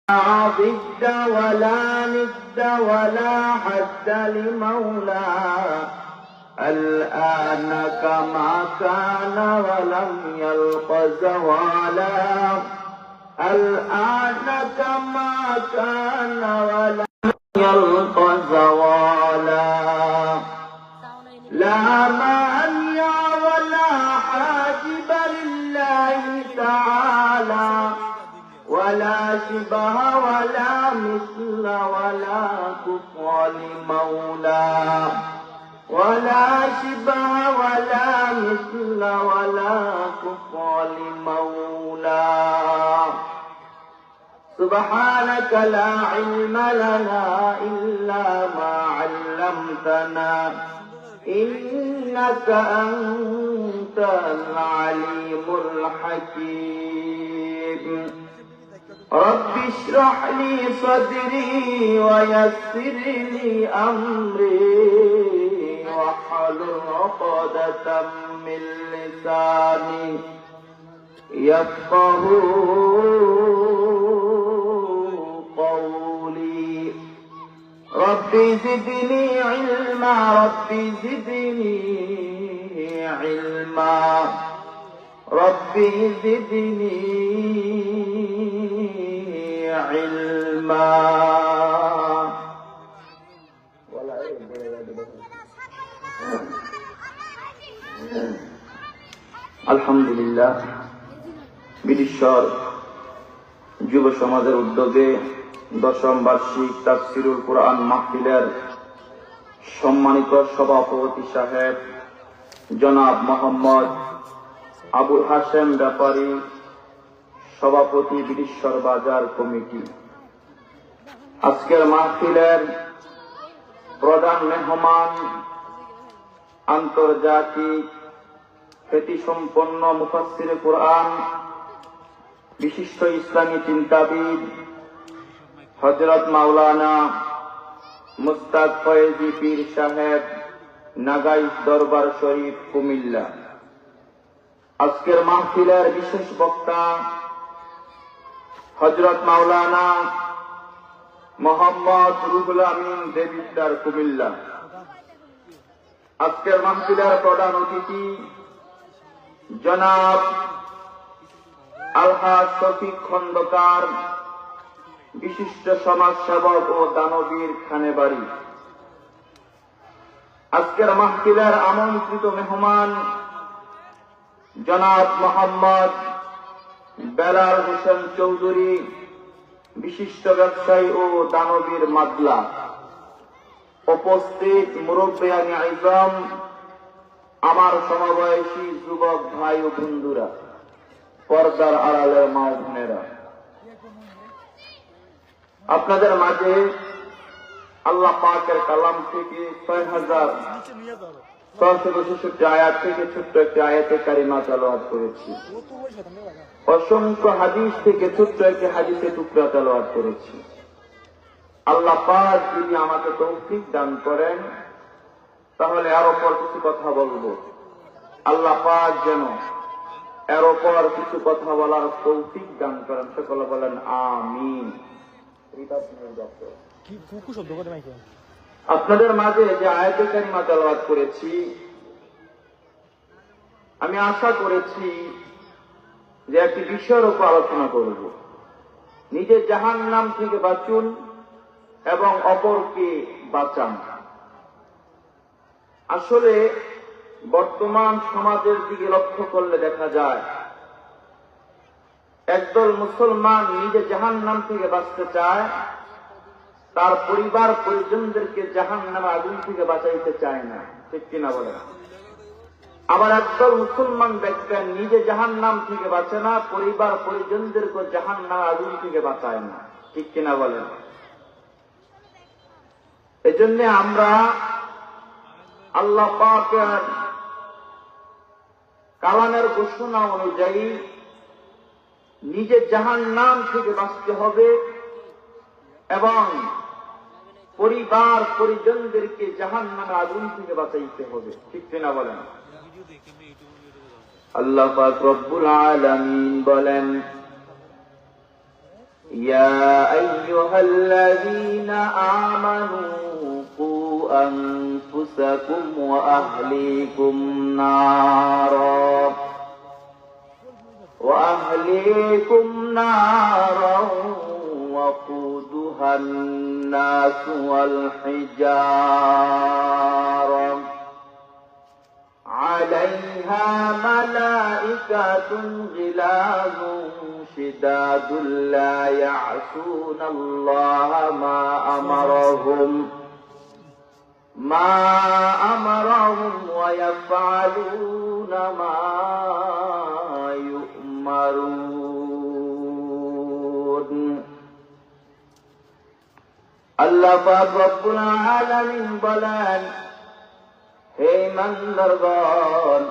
ضد ولا ند ولا حد لمولى الآن كما كان ولم يلق زوالا الآن كما كان ولم يلق زوالا لا مانع ولا حاجب لله تعالى ولا شبه ولا مثل ولا كفر لمولى ولا شبه ولا مثل ولا كفر لمولى سبحانك لا علم لنا إلا ما علمتنا إنك أنت العليم الحكيم رب اشرح لي صدري ويسر لي أمري واحلل عقدة من لساني يفقهوا قولي رب زدني علما رب زدني علما رب زدني علما আলহামদুলিল্লাহ বিশ্বর যুব সমাজের উদ্যোগে দশম বার্ষিক তাফসিরুল কুরআন মাহফিলের সম্মানিত সভাপতি সাহেব জনাব মোহাম্মদ আবুল হাশেম ব্যাপারী সভাপতি বিশ্বর বাজার কমিটি আজকের মাহফিলের প্রধান মেহমান আন্তর্জাতিক খ্যাতিসম্পন্ন মুফাসসিরে কুরআন বিশিষ্ট ইসলামী চিন্তাবিদ হযরত মাওলানা মুস্তাক ফয়েজী পীর সাহেব নাগাইশ দরবার শরীফ কুমিল্লা আজকের মাহফিলের বিশেষ বক্তা হযরত মাওলানা মোহাম্মদ রুহুল আমিন দেবিদ্দার কুমিল্লা আজকের মাহফিলের প্রধান অতিথি জনাব আলহাজ শফিক খন্দকার বিশিষ্ট সমাজসেবক ও দানবীর খানেবাড়ি আজকের মাহফিলের আমন্ত্রিত মেহমান জনাব মোহাম্মদ বেলাল হোসেন চৌধুরী বিশিষ্ট ব্যবসায়ী ও দানবীর মাদলা উপস্থিত মুরব্বিয়ানে আযম আমার সমবয়সী যুবক ভাই ও বন্ধুরা পর্দার আড়ালের মা ও বোনেরা আপনাদের মাঝে আল্লাহ পাকের কালাম থেকে 6666 আয়াত থেকে ছোট্ট একটি আয়াতে কারিমা তেলাওয়াত করেছি অসংখ্য হাদিস থেকে ছোট্ট একটি হাদিসে টুকরা তেলাওয়াত করেছি আল্লাহ পাক যদি আমাকে তৌফিক দান করেন তাহলে এর উপর কিছু কথা বলবো আল্লাহ পাক যেন এর উপর কিছু কথা বলার তৌফিক দান করেন সকলে বলেন আমিন আপনাদের মাঝে যে আয়াতে কারিমা তেলাওয়াত করেছি আমি আশা করেছি যে একটি বিষয়ের উপর আলোচনা করব নিজে জাহান্নাম থেকে বাঁচুন এবং অপরকে বাঁচান আসলে বর্তমান সমাজের দিকে লক্ষ্য করলে দেখা যায় একদল মুসলমান নিজে জাহান্নাম থেকে বাঁচতে চায় তার পরিবার পরিজনদেরকে জাহান্নামের আগুন থেকে বাঁচাইতে চায় না ঠিক কিনা বলে আবার একদল মুসলমান দেখবেন নিজে জাহান্নাম থেকে বাঁচে না পরিবার পরিজনদেরকে জাহান্নামের আগুন থেকে বাঁচায় না ঠিক কিনা বলেন এজন্য আমরা আল্লাহ পাকের কালামের ঘোষণা অনুযায়ী নিজে জাহান্নাম থেকে বাঁচতে হবে এবং পরিবার পরিজনদেরকে জাহান্নামের আগুন থেকে বাঁচাইতে হবে ঠিক কিনা বলেন আল্লাহ পাক রব্বুল আলামিন বলেন يا أيها الذين آمنوا قوا أنفسكم وأهليكم نارا وقودها الناس والحجارة عليها ملائكة غلاظ شداد لا يعصون الله ما أمرهم ويفعلون ما يؤمرون আল্লাহ পাক রব্বুল আলামিন বলেন, হে ইমানদারগণ,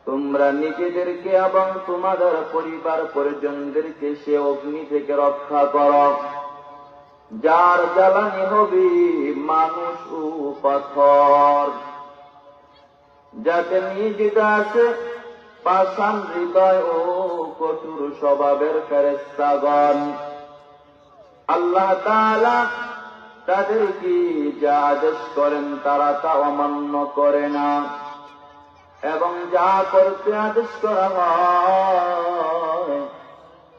তোমরা নিজেদেরকে এবং তোমাদের পরিবার পরিজনদেরকে সে অগ্নি থেকে রক্ষা করো যার জ্বালানি হবে মানুষ ও পাথর, যাতে নিয়োজিত আছে পাষাণ হৃদয় ও কঠোর স্বভাবের ফেরেশতাগণ। আল্লাহ তাআলা তাদেরকে যা আদেশ করেন তারা তা অমান্য করে না, এবং যা করতে আদেশ করা হয়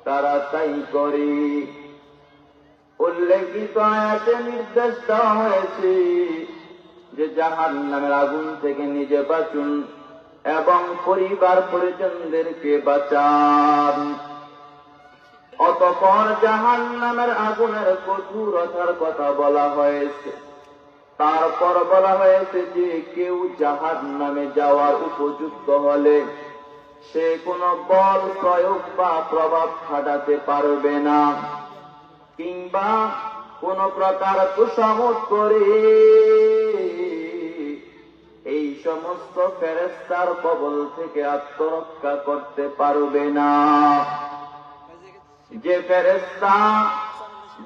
তারা তাই করে। উল্লেখিত আয়াতে নির্দেশ দেওয়া হয়েছে যে জাহান্নামের আগুন থেকে নিজে বাঁচুন এবং পরিবার পরিজনদেরকে বাঁচান। অতঃপর জাহান্নামের আগুনের কঠোরতার কথা বলা হয়েছে। তারপর বলা হয়েছে যে কেউ জাহান্নামে যাওয়ার উপযুক্ত হলে সে কোনো বল প্রয়োগ বা প্রভাব খাটাতে পারবে না, কিংবা কোন প্রকার কুসামত করে এই সমস্ত ফেরেশতার কবল থেকে আত্মরক্ষা করতে পারবে না। যে ফেরেশতা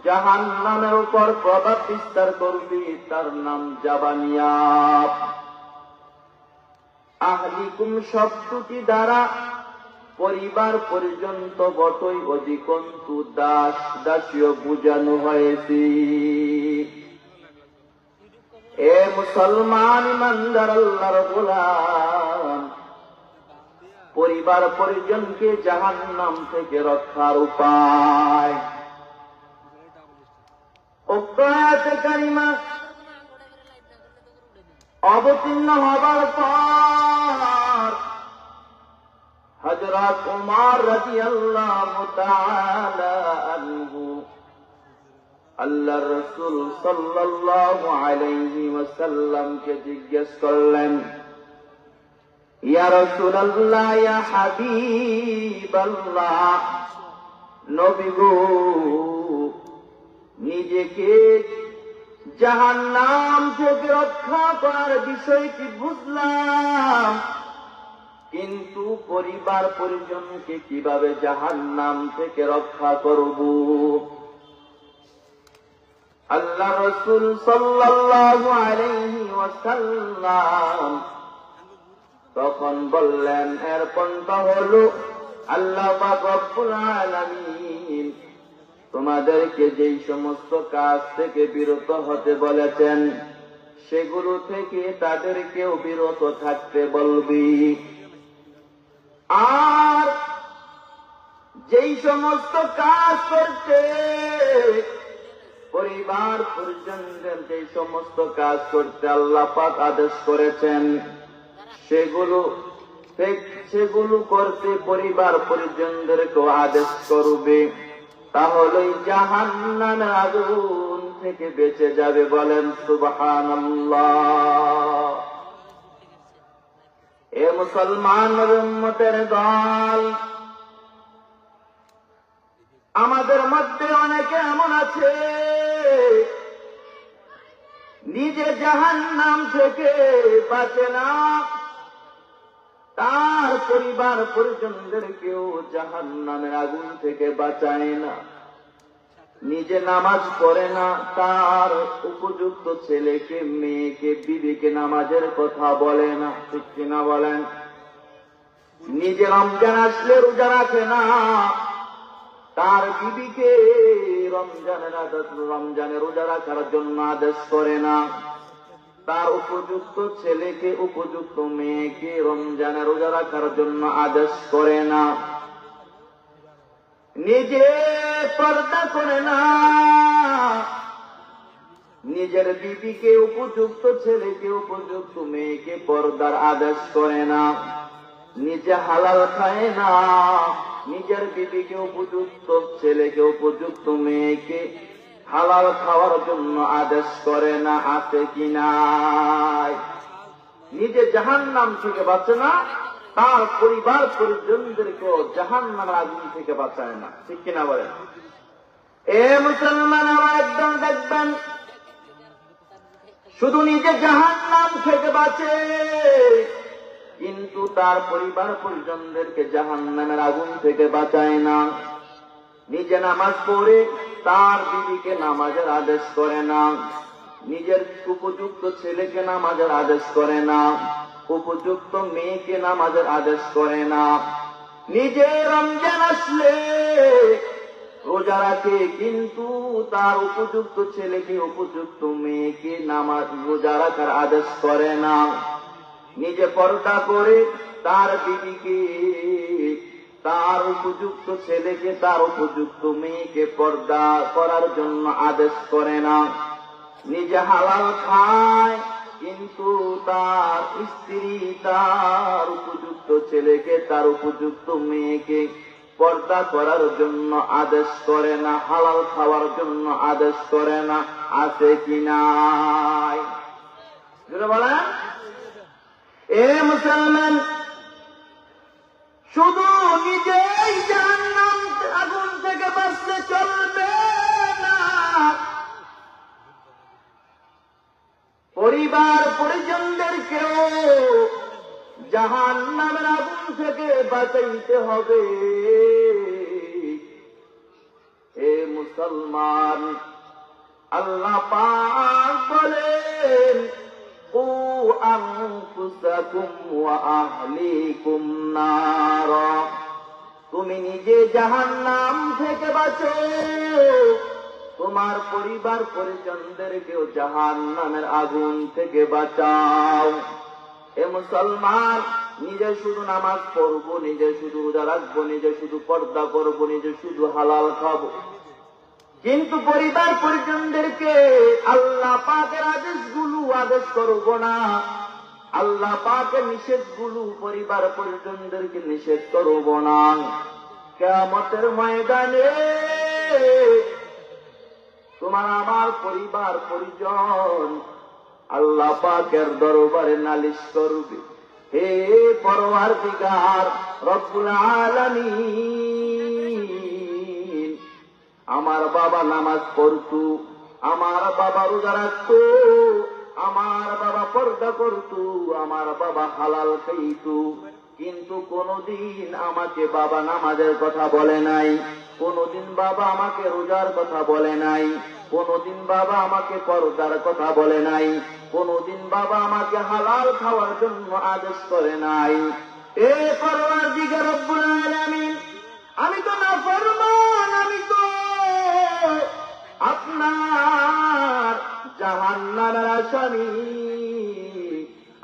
জাহান্নামের উপর প্রভাব বিস্তার করবে তার নাম জাবানিয়াত। আহলিকুম শব্দটি দ্বারা পরিবার পর্যন্ত বটই অধিকন্তু দাস দাসীয় বুঝানো হয়েছে। এ মুসলমান ইমানদার আল্লাহর গোলাম, পরিবার পরিজনকে জাহান্নাম থেকে রক্ষার উপায় উক্ত আয়াতে কারিমা অবতীর্ণ হবার পর হযরত উমর রাদিয়াল্লাহু তাআলা আনহু আল্লাহর রাসূল সাল্লাল্লাহু আলাইহি ওয়াসাল্লামকে জিজ্ঞেস করলেন, ইয়া রাসূলুল্লাহ, ইয়া হাবিবাল্লাহ, নবী গো, নিজেকে জাহান্নাম থেকে রক্ষা করার বিষয়টি বুঝলাম, কিন্তু পরিবার পরিজনকে কিভাবে জাহান্নাম থেকে রক্ষা করব? আল্লাহ রাসূল সাল্লাল্লাহু আলাইহি ওয়াসাল্লাম তখন বললেন, এর পন্থা হলো আল্লাহ পাক রব্বুল আলামিন তোমাদেরকে যেই সমস্ত কাজ থেকে বিরত হতে বলেছেন সেগুলো থেকে তাদেরকেও বিরত থাকতে বলবি, আর যেই সমস্ত কাজ করতে পরিবার পরিজনদের যেই সমস্ত কাজ করতে আল্লাহ পাক আদেশ করেছেন সেগুলো করতে পরিবার পরিজনদেরকেও আদেশ করবে, তাহলে জাহান্নামের আগুন থেকে বেঁচে যাবে। বলেন সুবহানাল্লাহ। এ মুসলমানের উম্মতের দল, আমাদের মধ্যে অনেকে এমন আছে নিজে জাহান্নাম থেকে বাঁচে না, তার পরিবার পরিজনদেরকেও জাহান্নামের আগুন থেকে বাঁচায় না। নিজে নামাজ পড়ে না, তার উপযুক্ত ছেলেকে মেয়েকে বিবিকে নামাজের কথা বলে না, ঠিক কিনা বলেন? নিজে রমজান আসলে রোজা রাখে না, তার বিবিকে রমজানের রোজা রাখার জন্য আদেশ করে না, তার উপযুক্ত ছেলেকে উপযুক্ত মেয়েকে রমজানের রোজা রাখার জন্য আদেশ করে না, নিজে পর্দা করে না, নিজের বিবিকে উপযুক্ত ছেলেকে উপযুক্ত মেয়েকে পর্দার আদেশ করে না, নিজে হালাল খায় না, নিজের বিবিকে উপযুক্ত ছেলেকে উপযুক্ত মেয়েকে হালাল খাওয়ার জন্য আদেশ করে না, আছে কি নাই? নিজে জাহান্নাম থেকে বাঁচে না, তার পরিবার পরিজনদেরকেও জাহান্নামের আগুন থেকে বাঁচায় না, ঠিক কিনা বলেন? এ মুসলমান আমার একদম দেখবেন, শুধু নিজে জাহান্নাম থেকে বাঁচে, কিন্তু তার পরিবার পরিজনদেরকে জাহান্নামের আগুন থেকে বাঁচায় না। নিজে নামাজ পড়ে তার বিবিকে নামাজের আদেশ করে না, নিজের উপযুক্ত ছেলেকে নামাজের আদেশ করে না, উপযুক্ত মেয়েকে নামাজের আদেশ করে না, নিজে রমজান আসলে রোজা রাখে, কিন্তু তার উপযুক্ত ছেলেকে উপযুক্ত মেয়েকে নামাজ রোজা রাখার আদেশ করে না, নিজে পর্দা করে তার বিবিকে তার উপযুক্ত ছেলেকে তার উপযুক্ত মেয়েকে পর্দা করার জন্য আদেশ করে না, নিজে হালাল খায় কিন্তু তার স্ত্রী তার উপযুক্ত ছেলেকে তার উপযুক্ত মেয়েকে পর্দা করার জন্য আদেশ করে না, হালাল খাওয়ার জন্য আদেশ করে না, আছে কি নাই? বলেন এ মুসলমান, শুধু নিজেই জাহান্নাম আগুন থেকে বাঁচলে চলবে না, পরিবার পরিজনদেরকেও জাহান্নামের আগুন থেকে বাঁচাইতে হবে। এ মুসলমান, আল্লাহ পাক বলেন কু আনফুসাকুম ওয়া আহলিকুম নারা, তুমি নিজে জাহান্নাম থেকে বাঁচো, তোমার পরিবার পরিজনদেরকেও জাহান্নামের আগুন থেকে বাঁচাও। এ মুসলমান, নিজে শুধু নামাজ পড়বো, নিজে শুধু রোজা রাখবো, নিজে শুধু পর্দা করবো, নিজে শুধু হালাল খাবো, কিন্তু পরিবার পরিজনদেরকে আল্লাহ পাকের আদেশগুলো আদেশ করবো না, আল্লাহ পাকের নিষেধগুলো পরিবার পরিজনদেরকে নিষেধ করবো না। কিয়ামতের ময়দানে তোমার আমার পরিবার পরিজন আল্লাহ পাকের দরবারে নালিশ করবে, হে পরওয়ারদিগার রব্বুল আলামিন, আমার বাবা নামাজ পড়তো, আমার বাবা রোজা রাখতো, আমার বাবা পর্দা করতো, আমার বাবা হালাল খাইতো, কিন্তু কোনদিন আমাকে বাবা নামাজের কথা বলে নাই, কোনদিন বাবা আমাকে রোজার কথা বলে নাই, কোনদিন বাবা আমাকে পর্দার কথা বলে নাই, কোনদিন বাবা আমাকে হালাল খাওয়ার জন্য আদেশ করে নাই। এ পরওয়ারদিগার রব্বুল আলামিন, আমি তো নাফরমান, আমি তো আপনার জাহান্নামের আসামি,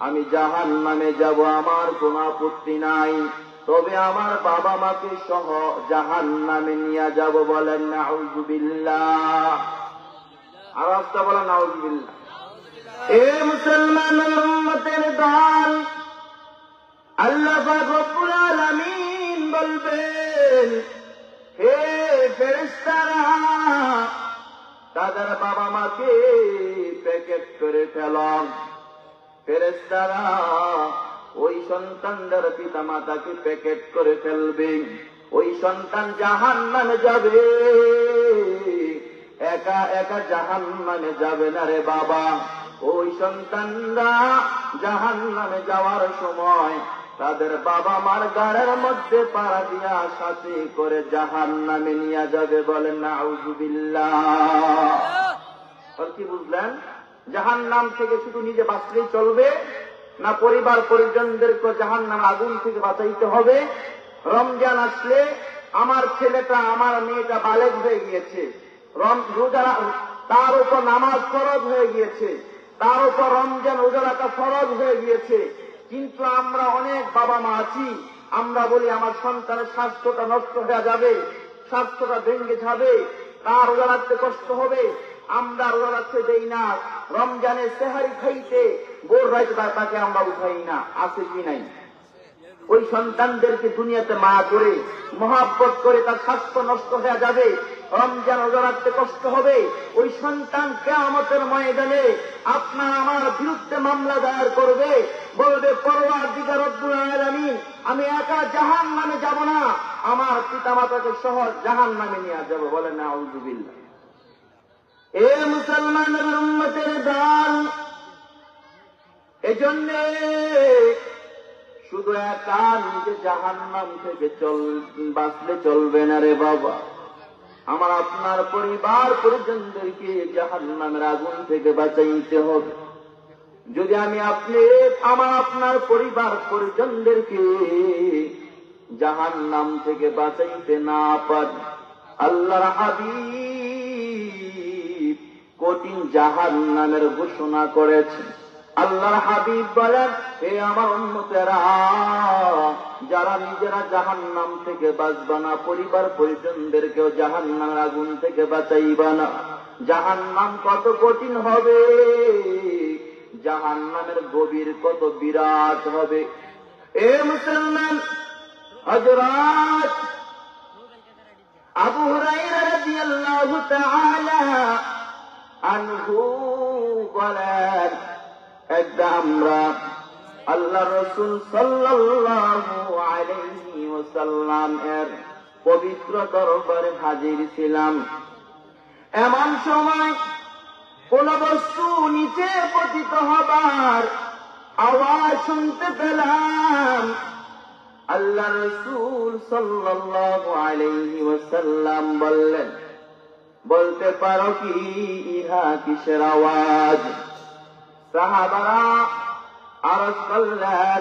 আমি জাহান্নামে যাব, আমার কোনো আপত্তি নাই, তবে আমার বাবা মাকে সহ জাহান্নামে নিয়ে যাব। বলেন নাউযুবিল্লাহ, আওয়াজটা বলেন নাউযুবিল্লাহ। এ মুসলমান উম্মতের দল, আল্লাহ পাক রব্বুল আলামিন বলবেন, হে ফেরেশতারা, তাদের বাবা মাকে প্যাকেট করে ফেলাম। ফেরেশতারা ওই সন্তানদের পিতা মাতাকে প্যাকেট করে ফেলবে, ওই সন্তান জাহান্নামে যাবে, একা একা জাহান্নামে যাবে না রে বাবা। ওই সন্তানরা জাহান্নামে যাওয়ার সময় তাদের বাবা মার গাড়ের মধ্যে পাড়া দিয়া সাথে করে জাহান্নামে নিয়ে যাবে। বলেন নাউযুবিল্লাহ। কি বুঝলেন? জাহান্নাম থেকে শুধু নিজে বাঁচলেই চলবে না, পরিবার পরিজনদেরকে জাহান্নাম আগুন থেকে বাঁচাইতে হবে। রমজান আসলে আমার ছেলেটা আমার মেয়েটা বালেগ হয়ে গিয়েছে, রোজা তার উপর নামাজ ফরজ হয়ে গিয়েছে, তার উপর রমজান রোজা রাখা ফরজ হয়ে গিয়েছে, কিন্তু আমরা অনেক বাবা মা আছি, আমরা বলি আমার সন্তানের স্বাস্থ্যটা নষ্ট হয়ে যাবে, স্বাস্থ্যটা ভেঙে যাবে, তার রোজা রাখতে কষ্ট হবে, আমরা রোজা রাখতে দেই না। রমজানে সেহারি খাইতে ভোর রাইতে তাকে আমরা উঠাই না, আছে কি নাই? ওই সন্তানদেরকে দুনিয়াতে মায়া করে মহাব্বত করে তার স্বাস্থ্য নষ্ট হয়ে যাবে, রমজান রোজা রাখতে কষ্ট হবে, ওই সন্তান কিয়ামতের ময়দানে আপনার আমার বিরুদ্ধে মামলা দায়ের করবে, বলবে পরওয়ারদিগার রব্বুল আলামিন, আমি একা জাহান্নামে যাব না, আমার পিতামাতাকে সহ জাহান্নামে নিয়ে যাব। বলেন নাউযুবিল্লাহ। এ মুসলমানের উম্মতের দল, এজন্য শুধু একা নিজে জাহান্নাম থেকে বাঁচলে চলবে না রে বাবা, আমার আপনার পরিবার পরিজনদেরকে জাহান্নামের আগুন থেকে বাঁচাইতে হবে। যদি আমি আমার আপনার পরিবার পরিজনদেরকে জাহান্নাম থেকে বাঁচাইতে না পারি, আল্লাহর হাবিব কঠিন জাহান্নামের ঘোষণা করেছেন। আল্লাহর হাবিব বলেন, হে আমার উম্মতেরা, যারা নিজেরা জাহান্নাম থেকে বাঁচবা না, পরিবার পরিজনদেরকেও জাহান্নামের আগুন থেকে বাঁচাইবা না, জাহান্নাম কত কঠিন হবে, জাহান্নামের গভীর কত বিরাট হবে। এ মুসলমান, হযরত আবু হুরায়রা রাদিয়াল্লাহু তাআলা আনহু বলেন, একদা আমরা আল্লাহ রাসূল সাল্লাল্লাহু আলাইহি ওয়াসাল্লাম এর পবিত্র দরবারে হাজির ছিলাম। এমন সময় কোন বস্তু নিচে পতিত হবার আওয়াজ শুনতে পেলাম। আল্লাহ রাসূল সাল্লাল্লাহু আলাইহি ওয়াসাল্লাম বললেন, বলতে পারো কি ইহা কিসের আওয়াজ? সাহাবারা আরজ করলেন,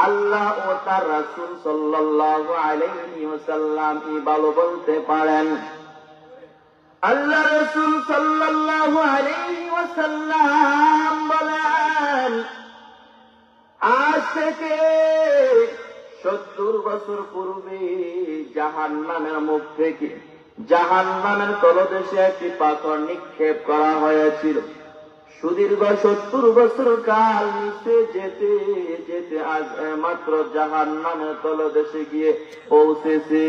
আল্লাহ ও তার রাসূল সাল্লাল্লাহু আলাইহি ওয়াসাল্লাম ভালো বলতে পারেন। আল্লাহ রাসূল সাল্লাল্লাহু আলাইহি ওয়াসাল্লাম বলেন, আজ থেকে 70 বছর পূর্বে জাহান্নামের মুখ থেকে জাহান্নামের তলদেশে একটি পাথর নিক্ষেপ করা হয়েছিল। সুদীর্ঘ 70 বছর কাল নিচে যেতে যেতে আজ মাত্র জাহান্নামের তলদেশে গিয়ে পৌঁছেছে।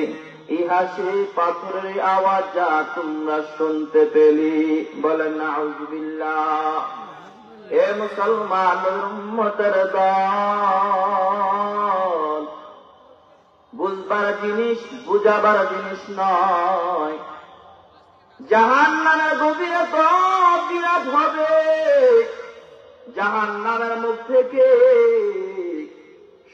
ইহা সেই পাথরের আওয়াজ যা তোমরা শুনতে পেলি। বলেন নাউযুবিল্লাহ। এ মুসলমানের উম্মতের দল, বুঝবার জিনিস বুঝাবার জিনিস নয়। জাহান্নামের গভীরতা বিরাট হবে। জাহান্নামের মুখ থেকে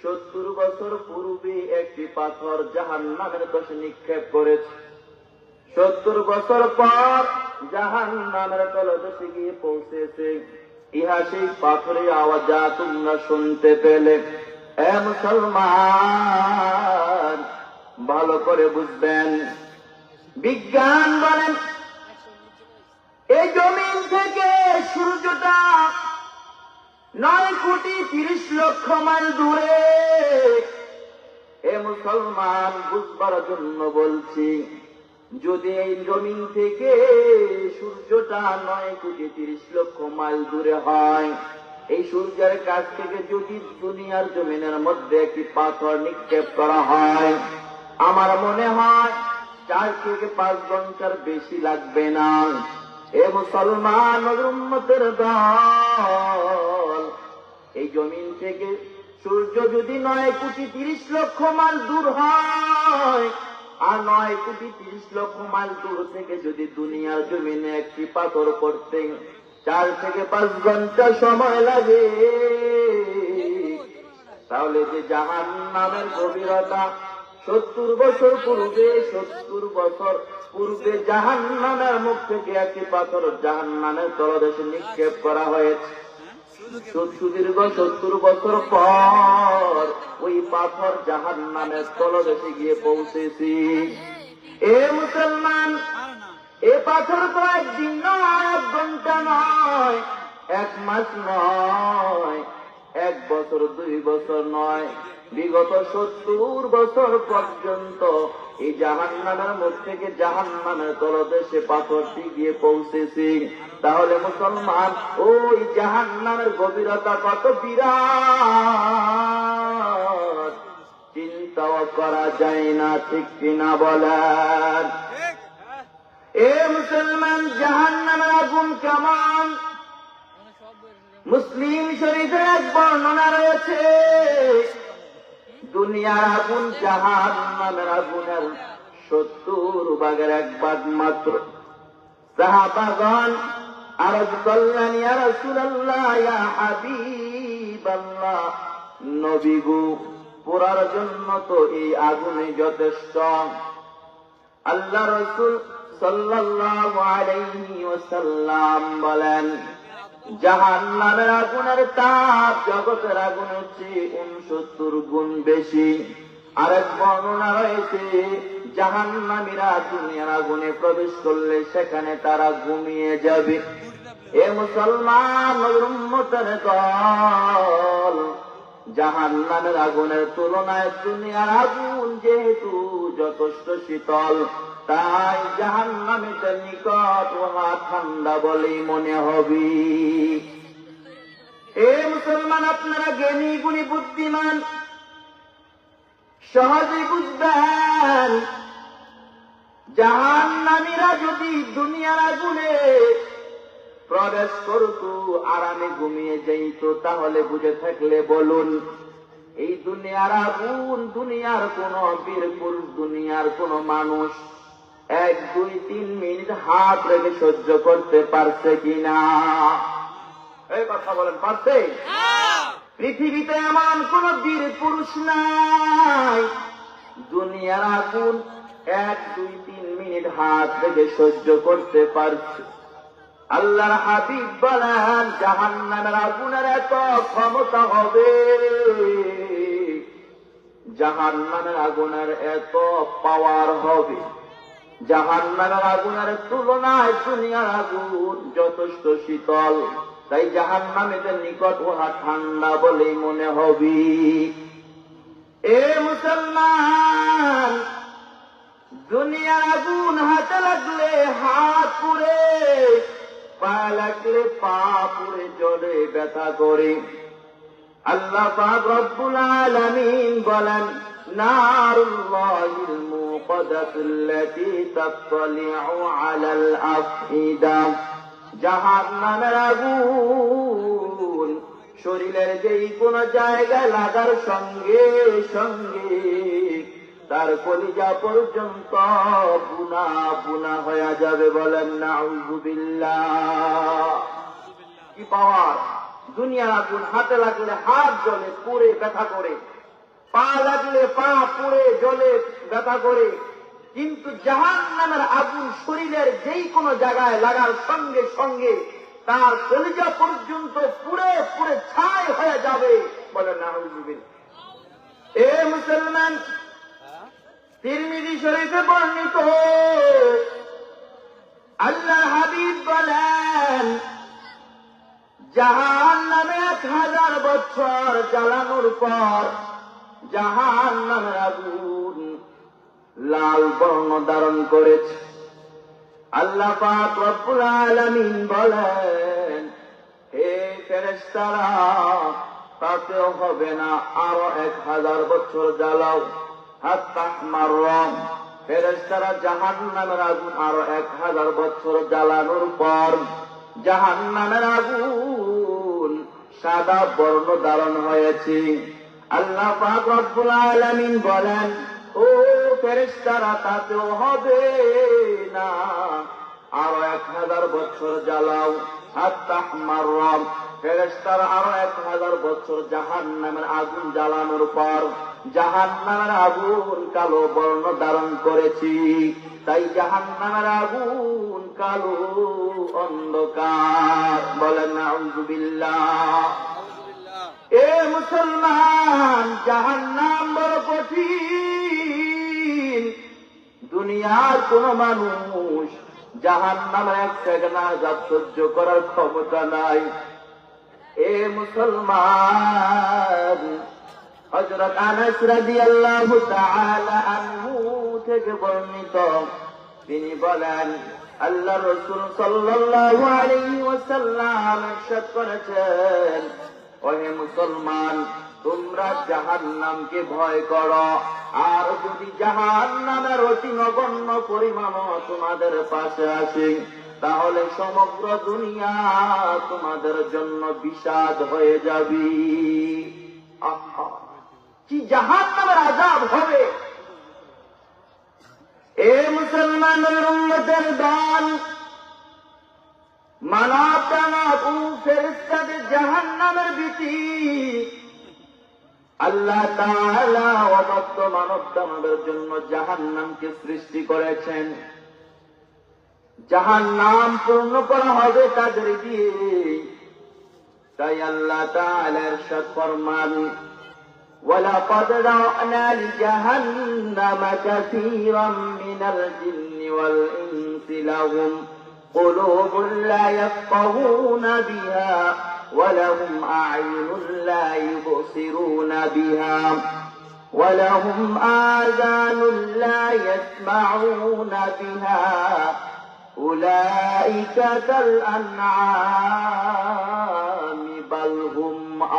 70 বছর পূর্বে একটি পাথর জাহান্নামের কাছে নিক্ষেপ করেছে। 70 বছর পর জাহান্নামের তলদেশে গিয়ে পৌঁছেছে। ইহা সেই পাথরের আওয়াজ যা তোমরা শুনতে পেলে। এ মুসলমান, ভালো করে বুঝবেন। বিজ্ঞান বলেন, এই জমিন থেকে সূর্যটা 9 কোটি 30 লক্ষ মাইল দূরে। এ মুসলমান, বুঝবার জন্য বলছি, যদি এই জমিন থেকে সূর্যটা 9 কোটি 30 লক্ষ মাইল দূরে হয়, এই সূর্যের কাছ থেকে যদি দুনিয়ার জমিনের মধ্যে একটি পাথর নিক্ষেপ করা হয়, আমার মনে হয় 4 থেকে 5 ঘন্টার বেশি লাগবে না। এ মুসলমান উম্মতের দল, এই জমিন থেকে সূর্য যদি 9 কোটি 30 লক্ষ মাইল দূর হয়, আর 9 কোটি 30 লক্ষ মাইল দূর থেকে যদি দুনিয়ার জমিনে একটি পাথর পড়তে 4 থেকে 5 ঘন্টা সময় লাগে, তাহলে যে জাহান্নামের গভীরতা 70 বছর পূর্বে 70 বছর পূর্বে জাহান্নামের মুখ থেকে একটি পাথর জাহান্নামের তলদেশে নিক্ষেপ করা হয়েছে। সুদীর্ঘ 70 বছর পর ওই পাথর জাহান্নামের তলদেশে গিয়ে পৌঁছেছি। এ মুসলমান, এ পাথর তো একদিন নয়, 1 ঘন্টা নয়, 1 মাস নয়, 1 বছর 2 বছর নয়, বিগত 70 বছর পর্যন্ত এই জাহান্নামের মুখ থেকে জাহান্নামের তলদেশে পাথরটি গিয়ে পৌঁছেছি। তাহলে মুসলমান, ওই জাহান্নামের গভীরতা কত বিরাট, চিন্তাও করা যায় না, ঠিক কিনা বলেন? এ মুসলমান, জাহান্নামের আগুন কেমন? মুসলিম শরীফের এক বর্ণনা রয়েছে, দুনিয়ার আগুন জাহান্নামের আগুনের 70 ভাগের 1 ভাগ মাত্র। সাহাবাগণ আরজ করলেন, ইয়া রাসূলুল্লাহ, ইয়া হাবিবাল্লাহ, নবী গো, পোড়ার জন্য তো এই আগুনই যথেষ্ট। আল্লাহ রাসূল সাল্লাল্লাহু আলাইহি ওয়াসাল্লাম বলেন, জাহান্নামের আগুনের তাপ জগতের আগুনের চেয়ে 69 গুণ বেশি। আরেক বর্ণনা রয়েছে, জাহান্নামীরা দুনিয়ার আগুনে প্রবেশ করলে সেখানে তারা ঘুমিয়ে যাবে। এ মুসলমান উম্মতের দল, জাহান্নামের আগুনের তুলনায় দুনিয়ার আগুন যেহেতু যথেষ্ট শীতল, তাই জাহান্নামীদের নিকট উহা ঠান্ডা বলেই মনে হবে। এ মুসলমান, আপনারা জ্ঞানী গুণী বুদ্ধিমান, সহজে বুঝবেন, জাহান্নামীরা যদি দুনিয়ার আগুনে প্রবেশ করত, আরামে ঘুমিয়ে যাইত, তাহলে বুঝে থাকলে বলুন, এই দুনিয়ার আগুন দুনিয়ার কোন বীর পুরুষ, দুনিয়ার কোন মানুষ 1, 2, 3 মিনিট হাত রেখে সহ্য করতে পারছে কিনা? এই কথা বলেন, পারছে? পৃথিবীতে এমন কোন বীর পুরুষ নাই দুনিয়ার আগুন 1, 2, 3 মিনিট হাত রেখে সহ্য করতে পারছে। আল্লাহর হাবিব বলেন, জাহান্নামের আগুনের এত ক্ষমতা হবে, জাহান্নামের আগুনের এত পাওয়ার হবে, জাহান্নামের আগুনের তুলনায় দুনিয়ার আগুন যথেষ্ট শীতল, তাই জাহান্নামীদের নিকট উহা ঠান্ডা বলেই মনে হবে। এ মুসলমান, দুনিয়ার আগুন হাতে লাগলে হাত পুড়ে, পা লাগলে পা পুড়ে, জ্বলে, ব্যথা করে। আল্লাহ পাক রব্বুল আলামিন বলেন, নারুল্লাহিল মুকাদ্দাতুল্লাতী তাত্তালিউ আলাল আফইদা, জাহান্নামের আগুন শরীরের যেই কোন জায়গায় লাগার সঙ্গে সঙ্গে তার কলিজা পর্যন্ত বুনা বুনা হয়ে যাবে। বলেন নাউযুবিল্লাহ। কি পাওয়ার! দুনিয়ার আগুন হাতে লাগলে হাত জ্বলে, পুড়ে, ব্যথা করে, পা লাগলে পা পুড়ে, জ্বলে, ব্যথা করে, কিন্তু জাহান্নামের আগুন শরীরের যেই কোনো জায়গায় লাগার সঙ্গে সঙ্গে তার কলিজা পর্যন্ত পুড়ে পুড়ে ছাই হয়ে যাবে। বলেন নাউযুবিল্লাহ। এ মুসলমান, তিরমিজি শরীফে বর্ণিত, আল্লাহর হাবিব বলেন, জাহান্নামে 1000 বছর জ্বালানোর পর জাহান্নামের আগুন লাল বর্ণ ধারণ করেছে। আল্লাহ পাক রব্বুল আলামিন বলেন, হে ফেরেশতারা, তাতেও হবে না, আরো 1000 বছর জ্বালাও। হাত্তাহমার রং, ফেরেশতারা জাহান্নামের আগুন আরো 1000 বছর জ্বালানোর পর জাহান্নামের আগুন সাদা বর্ণ ধারণ হয়েছে। আল্লাহ পাক রব্বুল আলামিন বলেন, ও ফেরেশতারা, তাতেও হবে না, আরো 1000 বছর জ্বালাও আত্তাহমার, ফেরেশতারা আরো 1000 বছর জাহান্নামের আগুন জ্বালানোর পর জাহান্নামের আগুন কালো বর্ণ ধারণ করেছি। তাই জাহান্নামের আগুন কালো অন্ধকার। বলেন নাউযুবিল্লাহ। এ মুসলমান, জাহান্নাম বড় কঠিন। দুনিয়ার কোন মানুষ জাহান্নামের এক সেকেন্ড আযাব সহ্য করার ক্ষমতা নাই। এ মুসলমান, হযরত আনাস রাদিয়াল্লাহু তাআলা আনহু থেকে বর্ণিত, তিনি বলেন আল্লাহর রাসূল সাল্লাল্লাহু আলাইহি ওয়াসাল্লাম ইরশাদ করেছেন, ওহে মুসলমান, তোমরা জাহান্নামকে ভয় করো, আর যদি জাহান্নামের অতি নগণ্য পরিমাণ তোমাদের পাশে আসে তাহলে সমগ্র দুনিয়া তোমাদের জন্য বিষাদ হয়ে যাবে। আহা, কি জাহান্নামের আযাব হবে! এ মুসলমানের উম্মতের দল, মানব দানব ও ফেরেশতাদের জাহান্নামের ভীতি আল্লাহ তাআলা অবাধ্য মানব দানবের জন্য জাহান্নামকে সৃষ্টি করেছেন। জাহান্নাম পূর্ণ করা হবে তাদের দিয়ে। তাই আল্লাহ তাআলা ইরশাদ ফরমান, ওয়ালাকাদ রা'না লিজাহান্নামা কাসীরাম মিনাল জিন্নি ওয়াল ইনসি লাহুম কুলুবুন লা ইয়াফকাহুনা বিহা ওয়া লাহুম আ'য়ুনুন লা ইবসিরুনা বিহা ওয়া লাহুম আযানুন লা ইয়াসমা'উনা বিহা উলাইকা কাল আন'আমি বাল হুম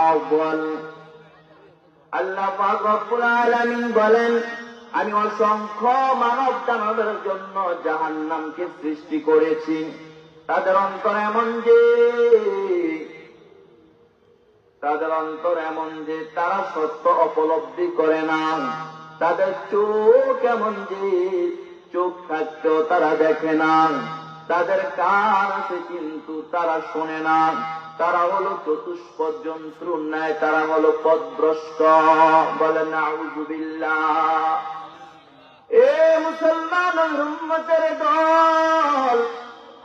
আযাল। আল্লাহ পাক রব্বুল আলামিন বলেন, আমি অসংখ্য মানব দানবের জন্য জাহান্নামকে সৃষ্টি করেছি। তাদের অন্তর এমন যে তারা সত্য উপলব্ধি করে না। তাদের চোখ এমন যে চোখ থাকতেও তারা দেখে না। তাদের কান আছে কিন্তু তারা শোনে না। তারা হলো চতুষ্পদ জন্তুর ন্যায়, তারা হলো পথভ্রষ্ট। বলেন নাউযুবিল্লাহ। এ মুসলমানের উম্মতের দল,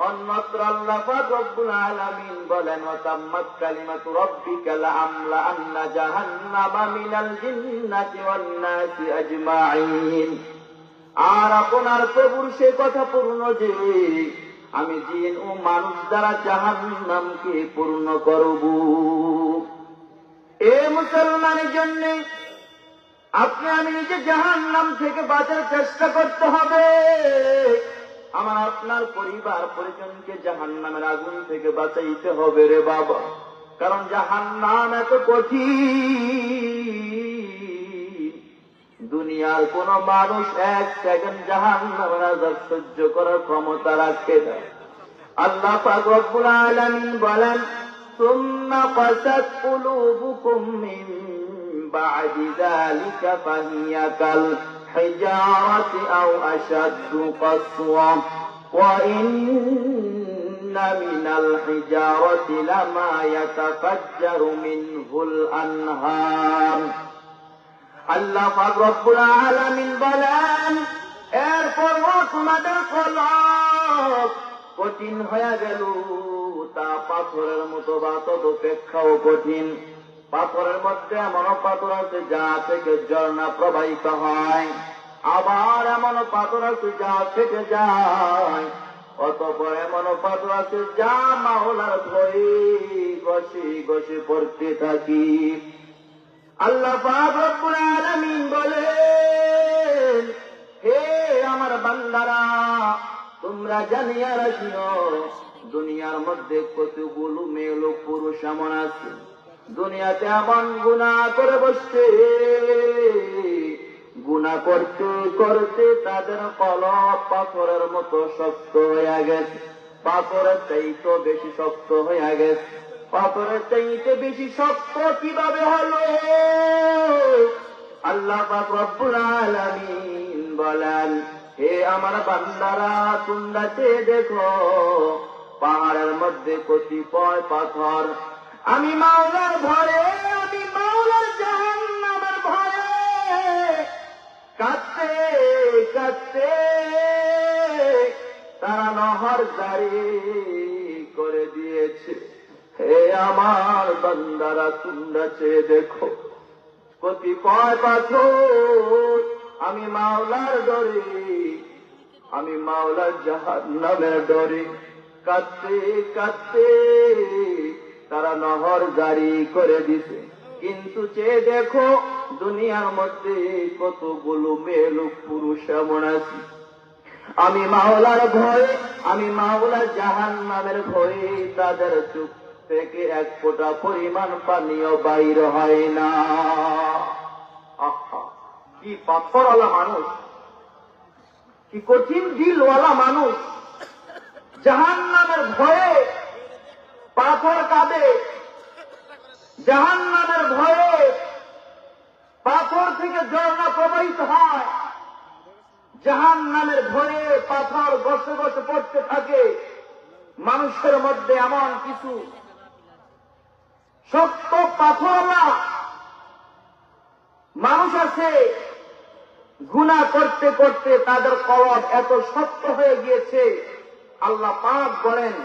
অন্যত্র আল্লাহ পাক রব্বুল আলামিন বলেন, ওয়া তাম্মাত কালিমাতু রাব্বিকা লাআমলা আন্না জাহান্নামা মিনাল জিন্নাতি ওয়ান নাসি আজমাইন। আর আপনার প্রভুর সে কথা পূর্ণ যে আমি জিন ও মানুষ দ্বারা জাহান্নামকে পূর্ণ করব। এ মুসলমানের জন্য আপনি আমি নিজে জাহান্নাম থেকে বাঁচার চেষ্টা করতে হবে। আমার আপনার পরিবার পরিজনকে জাহান্নামের আগুন থেকে বাঁচাইতে হবে রে বাবা। কারণ জাহান্নাম এত কঠিন, দুনিয়ার কোন মানুষ এক সেকেন্ড জাহান্নামের আযাব সহ্য করার ক্ষমতা রাখে না। আল্লাহ পাক রব্বুল আলামিন বলেন, সুম্মা কাসাত কুলুবুকুম মিন বা'দি যালিকা ফাহিয়া কাল হিজারাতি আও আশাদ্দু কাসওয়া ওয়া ইন্না মিনাল হিজারাতি লামা ইয়াতাফাজ্জারু মিনহুল আনহার। আল্লাহ পাক রব্বুল আলামিন বলেন, এরপর তোমাদের কলব কঠিন হয়ে গেল, তা পাথরের মতো বা তদপেক্ষাও কঠিন। পাথরের মধ্যে এমন পাথর আছে যা থেকে ঝর্ণা প্রবাহিত হয়, আবার এমন পাথর আছে যা থেকে যায়, অতঃপর এমন পাথর আছে যা মাওলার ভয়ে ঘষে ঘষে পড়তে থাকি। আল্লাহ পাক রব্বুল আলামিন বলেন, হে আমার বান্দারা, তোমরা জানিয়া রাখিও, দুনিয়ার মধ্যে কতগুলো মেয়ে লোক পুরুষ এমন আছে দুনিয়াতে এমন গুনাহ করে বসছে, গুনাহ করতে করতে তাদের কলব পাথরের মতো শক্ত হয়ে গেছে। পাথরের চাইতে বেশি শক্ত হয়ে গেছে। পাথরের চাইতে বেশি শক্ত কিভাবে হলো? আল্লাহ পাক রব্বুল আলামিন বলেন, হে আমার বান্দারা, তোমরা চেয়ে দেখো, পাহাড়ের মধ্যে কতিপয় পাথর। আমি মাওলার ভয়ে, আমি মাওলার জাহান্নামের ভয়ে কাঁদতে কাঁদতে তারা নহর জারি করে দিয়েছে। হে আমার বান্দারা, তোমরা চেয়ে দেখো কতিপয় পাথর। আমি মাওলার ডরে, আমি মাওলার জাহান্নামের ডরে কাঁদতে কাঁদতে তারা নহর জারি করে দিছে। কিন্তু চেয়ে দেখো দুনিয়ার মধ্যে কতগুলো মেয়ে লোক পুরুষ এমন আছে, আমি মাওলার ভয়ে, আমি মাওলার জাহান্নামের ভয়ে তাদের চোখ থেকে এক ফোঁটা পরিমাণ পানিও বাইর হয় না। আহা, কি পাথরওয়ালা মানুষ, কি কঠিন দিলওয়ালা মানুষ। জাহান্নামের ভয়ে পাথর কাঁদে, জাহান্নামের ভয়ে পাথর থেকে ঝর্ণা প্রবাহিত হয়, জাহান্নামের ভয়ে পাথর গসে গসে পড়তে থাকে। মানুষের মধ্যে এমন কিছু শক্ত পাথরওয়ালা মানুষ আছে, গুনাহ করতে করতে তাদের কলব এত শক্ত হয়ে গিয়েছে, আল্লাহ পাক বলেন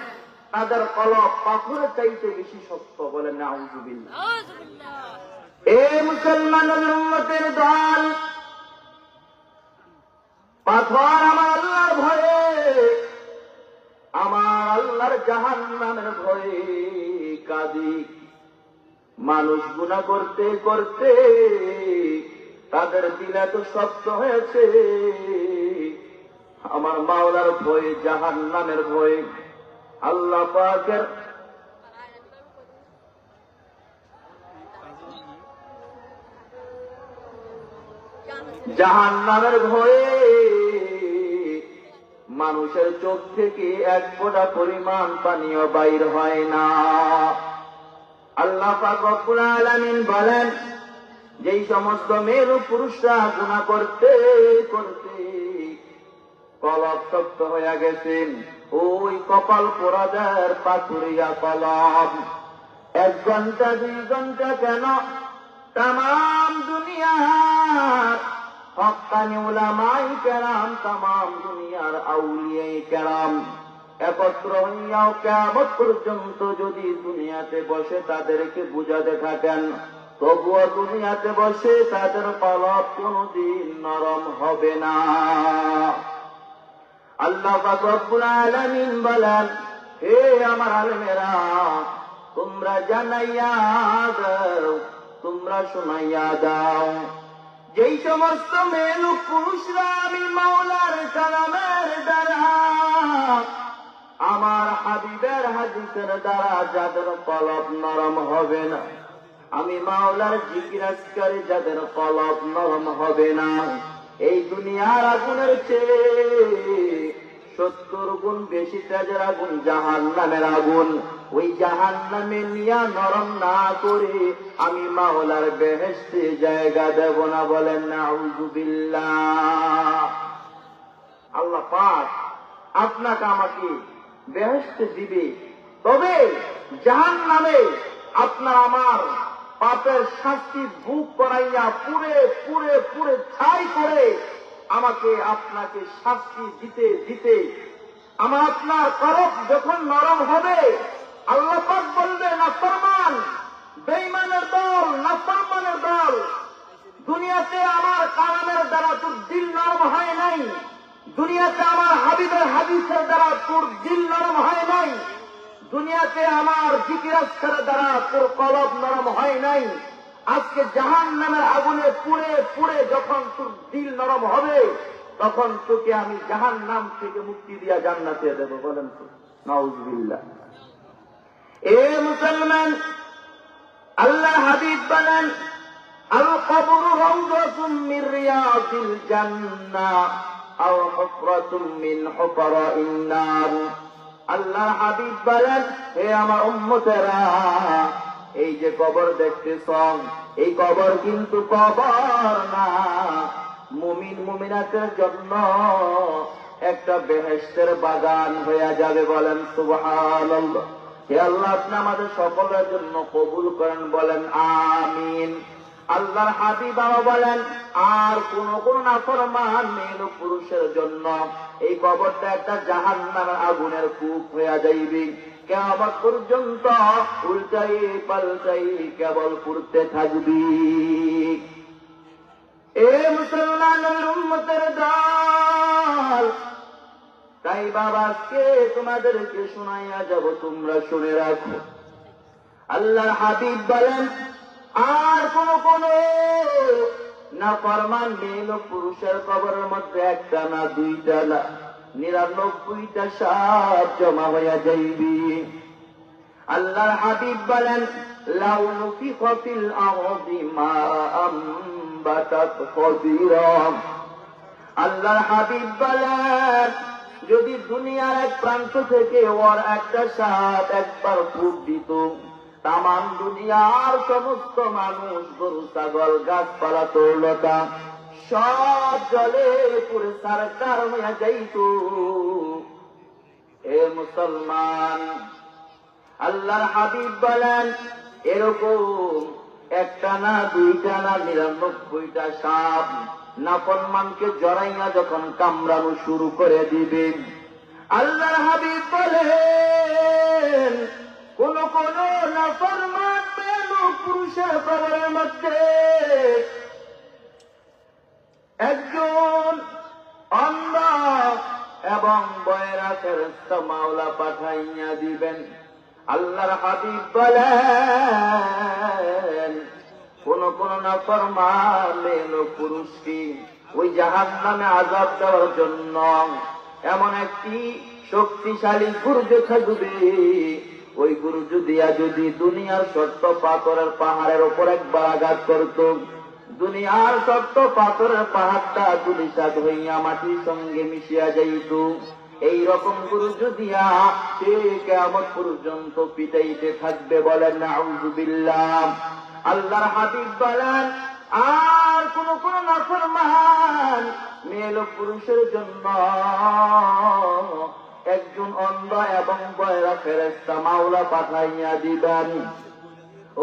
তাদের কলব পাথরের চাইতে বেশি শক্ত। বলেন নাউযুবিল্লাহ। এ মুসলমানের উম্মতের দল, পাথর আমার আল্লাহর ভয়ে, আমার আল্লাহর জাহান্নামের ভয়ে কাঁদি। মানুষ গুনাহ করতে করতে তাদের দিল এত শক্ত হয়েছে, আমার মাওলার ভয়ে, জাহান্নামের ভয়ে, আল্লাহ পাকের জাহান্নামের ভয়ে মানুষের চোখ থেকে এক ফোঁটা পরিমাণ পানিও বাইর হয় না। আল্লাহ পাক রব্বুল আলামিন বলেন, যেই সমস্ত মেয়ে পুরুষরা গুনাহ করতে করতে কলব শক্ত হয়ে গেছেন, ওই কপাল পোড়াদের পাথুরিয়া কলব 1 ঘন্টা 2 ঘন্টা কেন তাম দুনিয়ার হক্কানি উলামায়ে কেরাম, তাম দুনিয়ার আউলিয়ায়ে কেরাম একত্র হইয়াও কিয়ামত পর্যন্ত যদি দুনিয়াতে বসে তাদেরকে বুঝাতে থাকেন, তবুও দুনিয়াতে বসে তাদের কলব কোনদিন নরম হবে না। আল্লাহ পাক রব্বুল আলামিন বলেন, হে আমার আলেমেরা, তোমরা জানাইয়া দাও, তোমরা শোনাইয়া দাও, যেই সমস্ত মেয়ে লোক পুরুষরা আমি মাওলার কালামের দ্বারা, আমার হাবিবের হাদিসের দ্বারা যাদের কলব নরম হবে না, আমি মাওলার জিকির আজকারে যাদের কলব নরম হবে না, এই দুনিয়ার আগুনের চেয়ে 70 গুণ বেশি তেজের আগুন জাহান্নামের আগুন, ওই জাহান্নামে নিয়া নরম না করে আমি মাওলার বেহেশতে জায়গা দেব না। বলেন নাউযুবিল্লাহ। আল্লাহ পাক আপনাকে আমাকে বেহেশতে দিবে, তবে জাহান্নামে আপনার আমার পাপের শাস্তি বুক করাইয়া পুরে পুরে পুরে ছাই করে আমাকে আপনাকে শাস্তি দিতে দিতে আমার আপনার কলব যখন নরম হবে, আল্লাহ পাক বলবে, নাফরমান বেঈমানের দল, নাফরমানের দল, দুনিয়াতে আমার কালামের দ্বারা তোর দিল নরম হয় নাই, দুনিয়াতে আমার হাবিবের হাদিসের দ্বারা তোর দিল নরম হয় নাই, দুনিয়াতে আমার জিকির আজকারের দ্বারা তোর কলব নরম হয় নাই, আজকে জাহান্নামের আগুনে পুড়ে পুড়ে যখন তোর দিল নরম হবে, তখন তোকে আমি জাহান্নাম থেকে মুক্তি দিয়া জান্নাতে দেব। বলেন তো নাউযুবিল্লাহ। এ মুসলমান, আল্লাহ হাবিব বলেন, আল কবরু রাউযাতুম মির রিয়াদিল জান্নাহ আও হুফরাতুম মিন হুফরাইন নার। আল্লাহ হাবিব বলেন, হে আমার উম্মতেরা, এই যে কবর দেখতেছ, এই কবর কিন্তু কবর না, মুমিন মুমিনাতের জন্য একটা বেহেশতের বাগান হয়ে যাবে। বলেন সুবহানাল্লাহ। হে আল্লাহ, আপনি আমাদের সকলের জন্য কবুল করেন। বলেন আমিন। আল্লাহর হাবিব বাবা বলেন, আর কোন নাফরমান মেয়ে পুরুষের জন্য এই কবরটা একটা জাহান্নামের আগুনের কূপ হয়ে যাইবে। কিয়ামত পর্যন্ত উল্টাই পাল্টাই কেবল পুড়তে থাকবি। এ মুসলমানের উম্মতের দল, তাই বাবা আজকে তোমাদেরকে শোনাইয়া যাব, তোমরা শুনে রাখো। আল্লাহর হাবিব বলেন, আর কোন নাফরমান মেয়ে পুরুষের কবরের মধ্যে একটা না দুইটা না 99টা সাপ জমা হইয়া যাইবি। আল্লাহর হাবিব বলেন, লাউ নুফিখা ফিল আরদি মা আমবাতাত খাদিরা। আল্লাহর হাবিব বলেন, যদি দুনিয়ার এক প্রান্ত থেকে ওর একটা সাপ একবার ফুঁক দিত, তামাম দুনিয়ার সমস্ত মানুষ, গরু ছাগল গাছপালা তরলতা সব জলে পুরে সারকার হইয়া যাইত। এ মুসলমান, আল্লাহর হাবিব বলেন, এরকম একটা না দুইটা না 99টা সাপ নাফরমানকে জড়াইয়া যখন কামড়ানো শুরু করে দিবে, আল্লাহর হাবিব বলেন, কোন নাফরমান মেয়ে পুরুষের কবরের মধ্যে একজন অন্ধ এবং বয়রা ফেরেশতা মাওলা পাঠাইয়া দিবেন। আল্লাহর হাবিব বলেন, কোন নাফরমান মেয়ে পুরুষকে ওই জাহান্নামে আযাব দেওয়ার জন্য এমন একটি শক্তিশালী গুরুজ থাকবে। ওই গুরুজ দিয়া যদি দুনিয়ার শক্ত পাথরের পাহাড়ের ওপর একবার আঘাত করত, দুনিয়ার শক্ত পাথরের পাহাড়টা ধূলিসাৎ হইয়া মাটির সঙ্গে মিশিয়া যাইত। এইরকম গুরুজ দিয়া সে কিয়ামত পর্যন্ত পিটাইতে থাকবে। বলেন নাউযুবিল্লাহ। আল্লাহর হাবিব বলেন, আর কোন নাফরমান মেয়ে পুরুষের জন্য একজন অন্ধ এবং বয়রা ফেরেশতা মাওলা পাঠাইয়া দিবেন।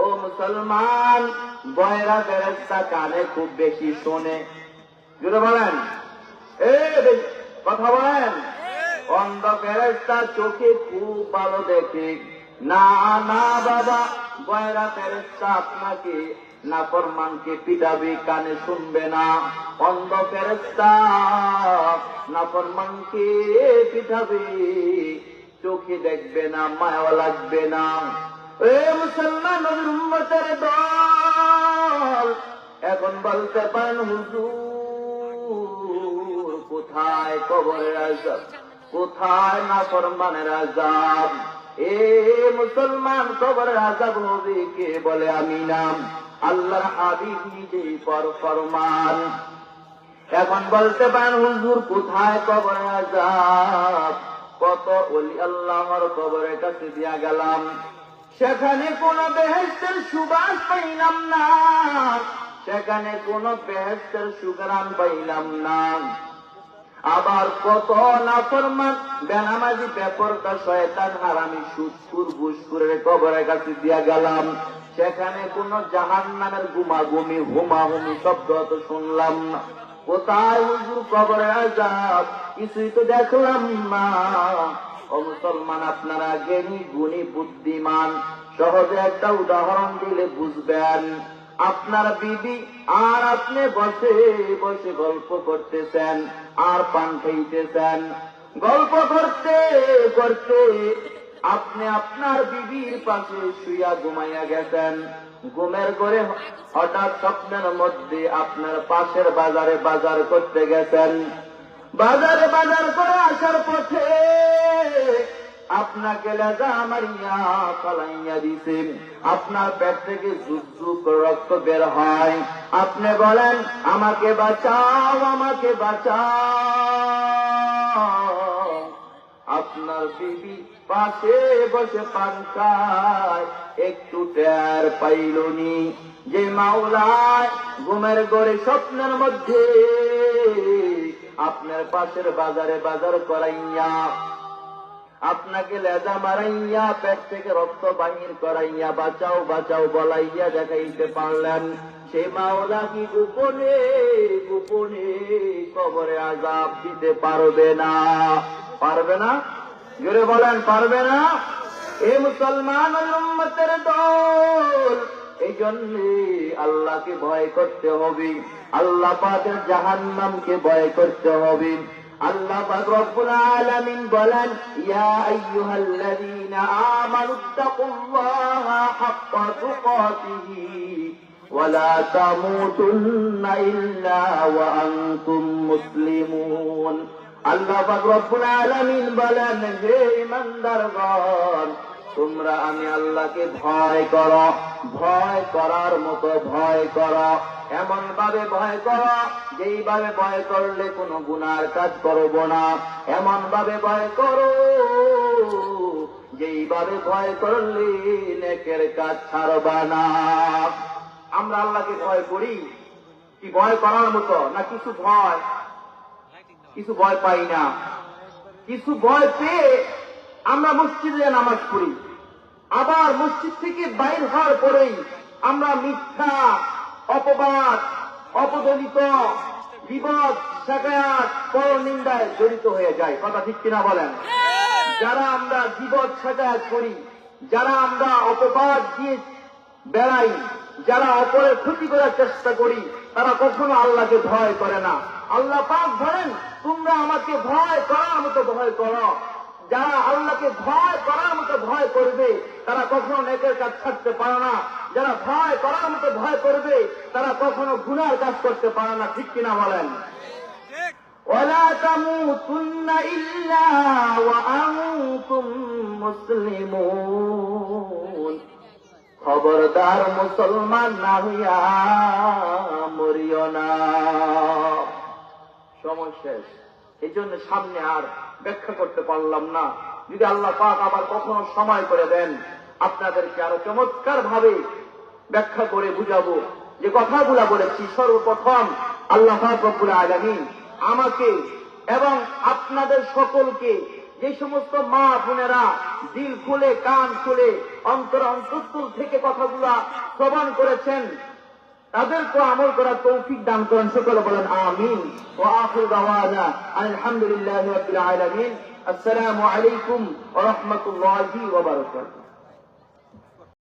ও মুসলমান, বয়রা ফেরেশতা কানে খুব বেশি শোনে। জোরে বলেন, কথা বলেন। অন্ধ ফেরেশতা চোখে খুব ভালো দেখে। না না বাবা, বয়রা ফেরেশতা আপনাকে নাফরমানকে পিটাবে, কানে শুনবে না। অন্ধ ফেরেশতা নাফরমানকে পিটাবে, চোখে দেখবে না, মায়া লাগবে না। এ মুসলমানের উম্মতের দল, এখন বলতে পারেন, হুজুর কোথায় কবরের আযাব, কোথায় নাফরমানের আযাব? এ মুসলমান, কবরের আযাব হবে কে বলে? আমি নাম আল্লাহর হাবিব নিজেই ফরমান। এখন বলতে পারেন, হুজুর কোথায় কবরের আযাব? কত ওলি আল্লাহর কবরের কাছে দিয়া গেলাম, সেখানে কোন বেহেশতের সুবাস পাইলাম না, সেখানে কোন বেহেশতের সুঘ্রাণ পাইলাম না। আবার কত নাফরমান বেনামাজি বেপরদা শয়তান হারামি সুদখোর ঘুষখোরের কবরের কাছে দিয়া গেলাম, সেখানে কোন জাহান্নামের গুমাগুমি হুমাহুমি শব্দ তো শুনলাম না। কোথায় হুজুর কবরের আযাব? কিছুই তো দেখলাম না। ও মুসলমান, আপনারা জ্ঞানী গুণী বুদ্ধিমান, সহজে একটা উদাহরণ দিলে বুঝবেন। আপনার বিবি আর আপনি বসে বসে গল্প করতেছেন আর পান খাইতেছেন। গল্প করতে করতে আপনি আপনার বিবির পাশে শুইয়া ঘুমাইয়া গেছেন। ঘুমের ঘরে হঠাৎ স্বপ্নের মধ্যে আপনার পাশের বাজারে বাজার করতে গেছেন। বাজারে বাজার করে আসার পথে আপনাকে লেজা মারিয়া ফালাইয়া দিছে। আপনার পেট থেকে জুক জুক রক্ত বের হয়। আপনি বলেন, আমাকে বাঁচাও, আমাকে বাঁচাও। আপনার বিবি পাশে বসে পান খায়, একটু টের পাইলনি যে মাওলায় ঘুমের ঘরে স্বপ্নের মধ্যে আপনার পাশের বাজারে বাজার করাইয়া, আপনাকে লেজা মারাইয়া, পেট থেকে রক্ত বাহির করাইয়া, বাঁচাও বাঁচাও বলাইয়া দেখাইতে পারলেন, সেই মাওলা কি গোপনে গোপনে কবরে আযাব দিতে পারবে না? পারবে না? জোরে বলেন, পারবে না? এ মুসলমান উম্মতের দল, এই জন্য আল্লাহকে ভয় করতে হবে, আল্লাহ পাকের জাহান্নামকে ভয় করতে হবে। আল্লাহ পাক রব্বুল আলামিন বলেন, ইয়া আইয়ুহাল্লাযীনা আমানুত্তাকুল্লাহা হাক্কা তুকাতিহি ওয়া লা তামুতুন্না ইল্লা ওয়া আনতুম মুসলিমুন। আল্লাহ পাক রব্বুল আলামিন বলেন, হে ঈমানদারগণ, তোমরা আমি আল্লাহকে ভয় করো, ভয় করার মতো ভয় করো, এমন ভাবে ভয় করো যেইভাবে ভয় করলে কোনো গুনার কাজ করব না, এমন ভাবে ভয় করো যেইভাবে ভয় করলে নেকের কাজ ছাড়বা না। আমরা আল্লাহকে ভয় করি কি ভয় করার মতো? না কিছু ভয়, কিছু ভয় পাই না, কিছু ভয় পেয়ে আমরা মসজিদে নামাজ পড়ি, আবার মসজিদ থেকে বাইর হওয়ার পরেই আমরা মিথ্যা, অপবাদ, অপদলিত, বিপদ, শাকায়াত, পরনিন্দায় জড়িত হয়ে যায়। কথা ঠিক কিনা বলেন? যারা আমরা বিপদ শাকায়াত করি, যারা আমরা অপবাদ দিয়ে বেড়াই, যারা অপরের ক্ষতি করার চেষ্টা করি, তারা কখনো আল্লাহকে ভয় করে না। আল্লাহ পাক বলেন, তোমরা আমাকে ভয় করার মতো ভয় করো। যারা আল্লাহকে ভয় করার মতো ভয় করবে তারা কখনো নেকের কাজ ছাড়তে পারে না, যারা ভয় করার মতো ভয় করবে তারা কখনো গুনার কাজ করতে পারে না। ঠিক কিনা বলেন? ওয়ালা তামুতুন্না ইল্লা ওয়া আনতুম মুসলিমুন। খবরদার মুসলমান না হইয়া মরিও না। সময় শেষ, এই জন্য সামনে আর ব্যাখ্যা করতে পারলাম না। যদি আল্লাহ পাক আবার কখনো সময় করে দেন, আপনাদেরকে আরো চমৎকার ভাবে ব্যাখ্যা করে বুঝাবো যে কথাগুলা বলেছি। সর্বপ্রথম আল্লাহ পাক রব্বুল আলামিন আমাকে এবং আপনাদের সকলকে, যে সমস্ত মা বোনেরা দিল খুলে, কান খুলে, অন্তরস্থল থেকে কথাগুলা শ্রবণ করেছেন, তাদেরকে আমল করার তৌফিক দান করেন। সকলে বলেন আমিন। ওয়া আখিরু দাওয়ানা আলহামদুলিল্লাহি রাব্বিল আলামিন। আসসালামু আলাইকুম ওয়া রাহমাতুল্লাহি ওয়া বারাকাতুহু।